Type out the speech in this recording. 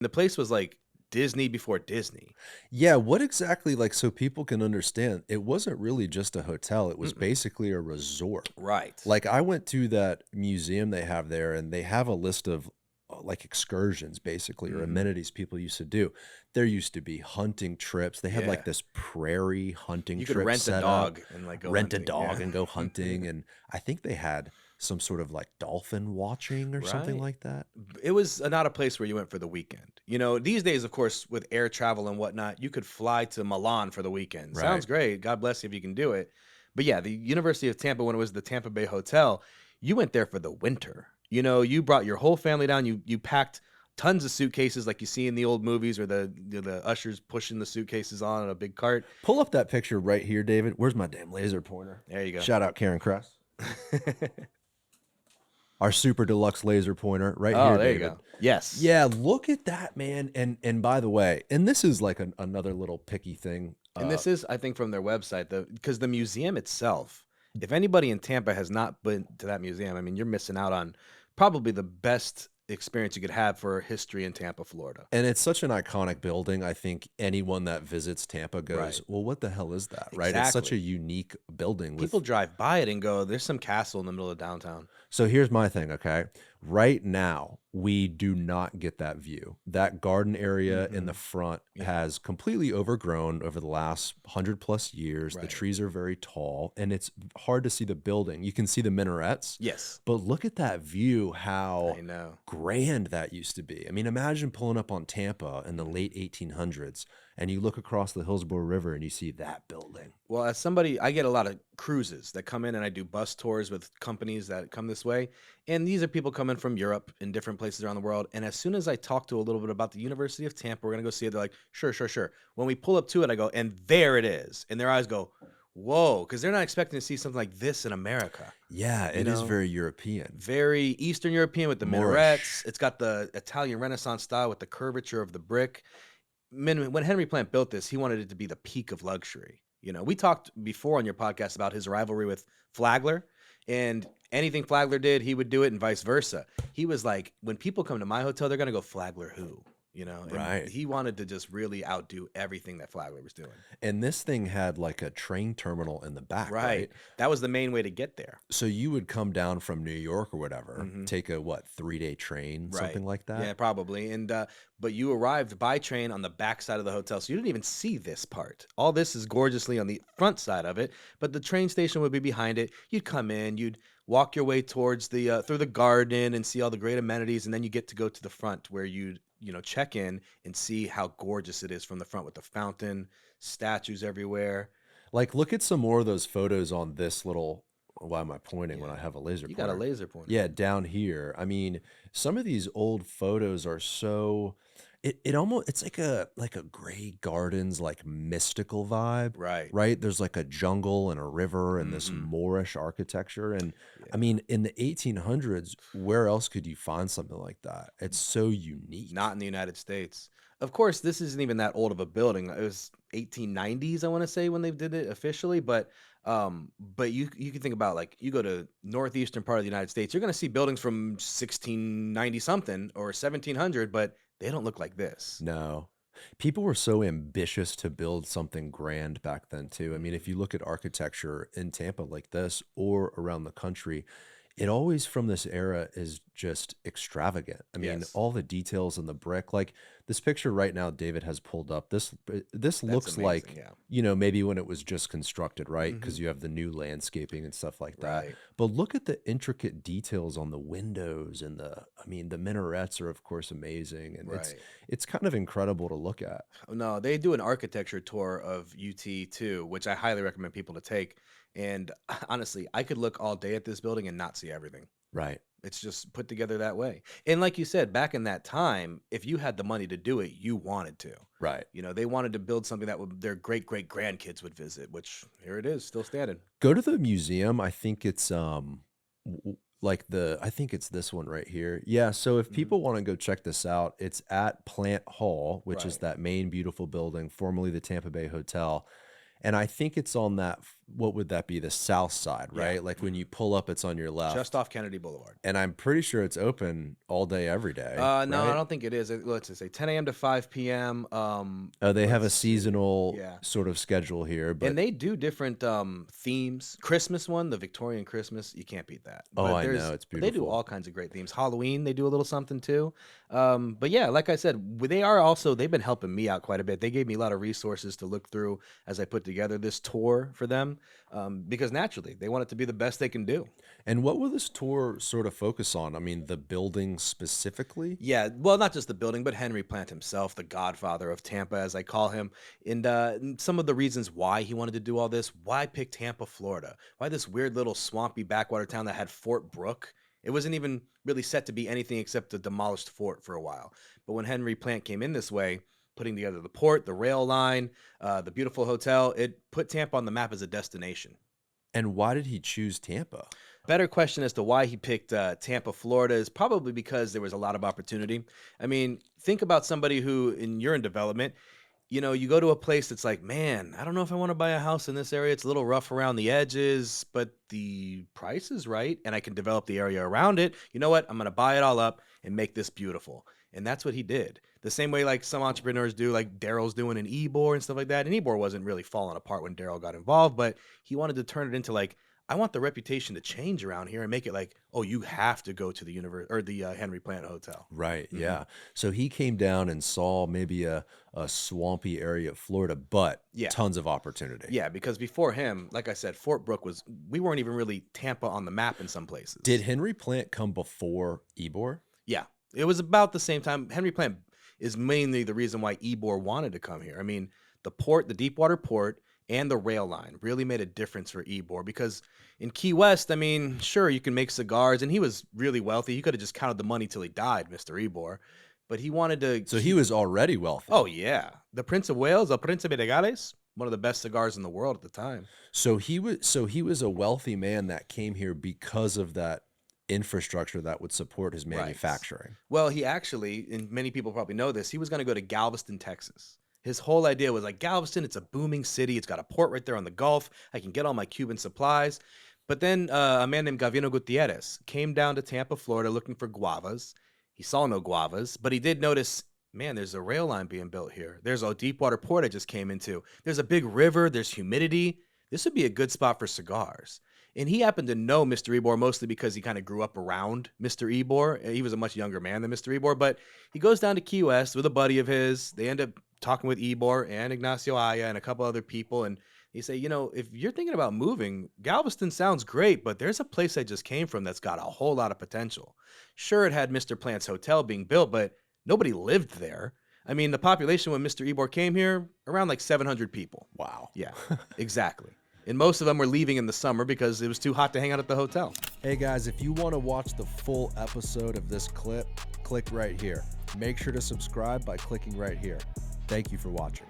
The place was like Disney before Disney. Yeah, what exactly, like, so people can understand, it wasn't really just a hotel, it was Mm-mm. basically a resort. Right. Like, I went to that museum they have there, and they have a list of, like, excursions, basically, or Hmm. amenities people used to do. There used to be hunting trips. They had, like, Yeah. this prairie hunting You could trip rent a set up, dog and like go rent a hunting. dog Yeah. and go hunting, and I think they had some sort of, like, dolphin watching or something Right. like that. It was not a place where you went for the weekend. You know, these days, of course, with air travel and whatnot, you could fly to Milan for the weekend. Right. Sounds great. God bless you if you can do it. But yeah, the University of Tampa, when it was the Tampa Bay Hotel, you went there for the winter. You know, you brought your whole family down. You packed tons of suitcases like you see in the old movies where the ushers pushing the suitcases on a big cart. Pull up that picture right here, David. Where's my damn laser pointer? There you Shout out Karen Kress. go. Our super deluxe laser pointer right Oh, here, there you David. go. Yes. Yeah, look at that, man. And by the way, and this is like another little picky thing. And this is, I think, from their website, because the museum itself, if anybody in Tampa has not been to that museum, I mean, you're missing out on probably the best experience you could have for history in Tampa, Florida. And it's such an iconic building. I think anyone that visits Tampa goes, Right. well, what the hell is that? Right? It's such a Exactly. unique building with. People drive by it and go, there's some castle in the middle of downtown. So here's my thing, okay? Right now, we do not get that view. That garden area in the front Yeah. has completely overgrown over the last 100+ years. The Right. trees are very tall, and it's hard to see the building. You can see the minarets, Yes. but look at that view, how I know. grand that used to be. I mean, imagine pulling up on Tampa in the late 1800s, and you look across the Hillsborough River and you see that building. Well, as somebody, I get a lot of cruises that come in and I do bus tours with companies that come this way. And these are people coming from Europe and different places around the world. And as soon as I talk to a little bit about the University of Tampa, we're going to go see it. They're like, sure, sure, sure. When we pull up to it, I go, and there it is. And their eyes go, whoa, because they're not expecting to see something like this in America. Yeah, it is very European. Very Eastern European with the Moorish. minarets. It's got the Italian Renaissance style with the curvature of the brick. When Henry Plant built this, he wanted it to be the peak of luxury. You know, we talked before on your podcast about his rivalry with Flagler, and anything Flagler did, he would do it, and vice versa. He was like, when people come to my hotel, they're gonna go Flagler who, you know? And Right. he wanted to just really outdo everything that Flagler was doing. And this thing had like a train terminal in the back, right? That was the main way to get there. So you would come down from New York or whatever, Mhm. take a 3-day train, something like that? Yeah, probably. And but you arrived by train on the back side of the hotel, so you didn't even see this part. All this is gorgeously on the front side of it, but the train station would be behind it. You'd come in, you'd walk your way towards the through the garden and see all the great amenities, and then you get to go to the front where you'd check in and see how gorgeous it is from the front with the fountain, statues everywhere. Like, look at some more of those photos on this little. Why am I pointing when I Yeah. have a laser You pointer? got a laser pointer. Yeah, down here. I mean, some of these old photos are so. It almost, it's like a Grey Gardens, like mystical vibe, Right. right? There's like a jungle and a river and this Mhm. Moorish architecture. And I Yeah. mean, in the 1800s, where else could you find something like that? It's so unique. Not in the United States. Of course, this isn't even that old of a building. It was 1890s, I want to say, when they did it officially. But you can think about, like, you go to northeastern part of the United States, you're going to see buildings from 1690 something or 1700, but they don't look like this. No. People were so ambitious to build something grand back then too. I mean, if Mhm. you look at architecture in Tampa like this or around the country, it always from this era is just extravagant. I mean, Yes, all the details in the brick, like this picture right now David has pulled up. This that's looks amazing. like, Yeah. maybe when it was just constructed, right? Hmm. Because you have the new landscaping and stuff like that. Right. But look at the intricate details on the windows and I mean, the minarets are of course amazing, and Right. it's kind of incredible to look at. No, they do an architecture tour of UT too, which I highly recommend people to take. And honestly, I could look all day at this building and not see everything. Right. It's just put together that way. And like you said, back in that time, if you had the money to do it, you wanted to. Right. They wanted to build something that their great great grandkids would visit, which here it is, still standing. Go to the museum. I think it's I think it's this one right here. Yeah, so if Mhm. people want to go check this out, it's at Plant Hall, which is Right. that main beautiful building, formerly the Tampa Bay Hotel. And I think it's on what would that be? The south side, Yeah. right? Like when you pull up, it's on your left. Just off Kennedy Boulevard. And I'm pretty sure it's open all day, every day, No, I right? don't think it is. Let's just say 10 a.m. to 5 p.m. Oh, they have a let's see. seasonal Yeah. sort of schedule here, but And they do different themes. Christmas one, the Victorian Christmas, you can't beat that. oh, But I there's know, it's They do beautiful. all kinds of great themes. Halloween, they do a little something too. But yeah, like I said, they've been helping me out quite a bit. They gave me a lot of resources to look through as I put together this tour for them, because naturally they want it to be the best they can do. And what will this tour sort of focus on? I mean, the building specifically? Yeah, well, not just the building, but Henry Plant himself, the godfather of Tampa, as I call him, and some of the reasons why he wanted to do all this. Why pick Tampa, Florida? Why this weird little swampy backwater town that had Fort Brooke? It wasn't even really set to be anything except a demolished fort for a while. But when Henry Plant came in this way, putting together the port, the rail line, the beautiful hotel, it put Tampa on the map as a destination. And why did he choose Tampa? Better question as to why he picked Tampa, Florida is probably because there was a lot of opportunity. I mean, think about somebody who, you're in development, you go to a place that's like, man, I don't know if I want to buy a house in this area. It's a little rough around the edges, but the price is right and I can develop the area around it. You know what? I'm going to buy it all up and make this beautiful. And that's what he did. The same way like some entrepreneurs do, like Daryl's doing in Ybor and stuff like that. And Ybor wasn't really falling apart when Daryl got involved, but he wanted to turn it into like, I want the reputation to change around here and make it like, oh, you have to go to the Henry Plant Hotel. Right, yeah. So he came down and saw maybe a swampy area of Florida, but Yeah. tons of opportunity. Yeah, because before him, like I said, Fort Brooke we weren't even really Tampa on the map in some places. Did Henry Plant come before Ybor? Yeah, it was about the same time. Henry Plant is mainly the reason why Ybor wanted to come here. I mean, the port, the deepwater port, and the rail line really made a difference for Ybor because in Key West, I mean, sure, you can make cigars, and he was really wealthy. He could have just counted the money till he died, Mr. Ybor. But he wanted to. So he was already wealthy. Oh, yeah. The Prince of Wales, El Príncipe de Gales, one of the best cigars in the world at the time. So he was a wealthy man that came here because of that infrastructure that would support his manufacturing. Well, he actually, and many people probably know this, he was going to go to Galveston, Texas. His whole idea was like, Galveston, it's a booming city. It's got a port right there on the Gulf. I can get all my Cuban supplies. But then a man named Gavino Gutierrez came down to Tampa, Florida, looking for guavas. He saw no guavas, but he did notice, man, there's a rail line being built here. There's a deepwater port I just came into. There's a big river. There's humidity. This would be a good spot for cigars. And he happened to know Mr. Ybor mostly because he kind of grew up around Mr. Ybor. He was a much younger man than Mr. Ybor, but he goes down to Key West with a buddy of his. They end up talking with Ybor and Ignacio Aya and a couple other people. And they say, if you're thinking about moving, Galveston sounds great, but there's a place I just came from that's got a whole lot of potential. Sure, it had Mr. Plant's hotel being built, but nobody lived there. I mean, the population when Mr. Ybor came here, around like 700 people. Wow. Yeah, exactly. And most of them were leaving in the summer because it was too hot to hang out at the hotel. Hey guys, if you want to watch the full episode of this clip, click right here. Make sure to subscribe by clicking right here. Thank you for watching.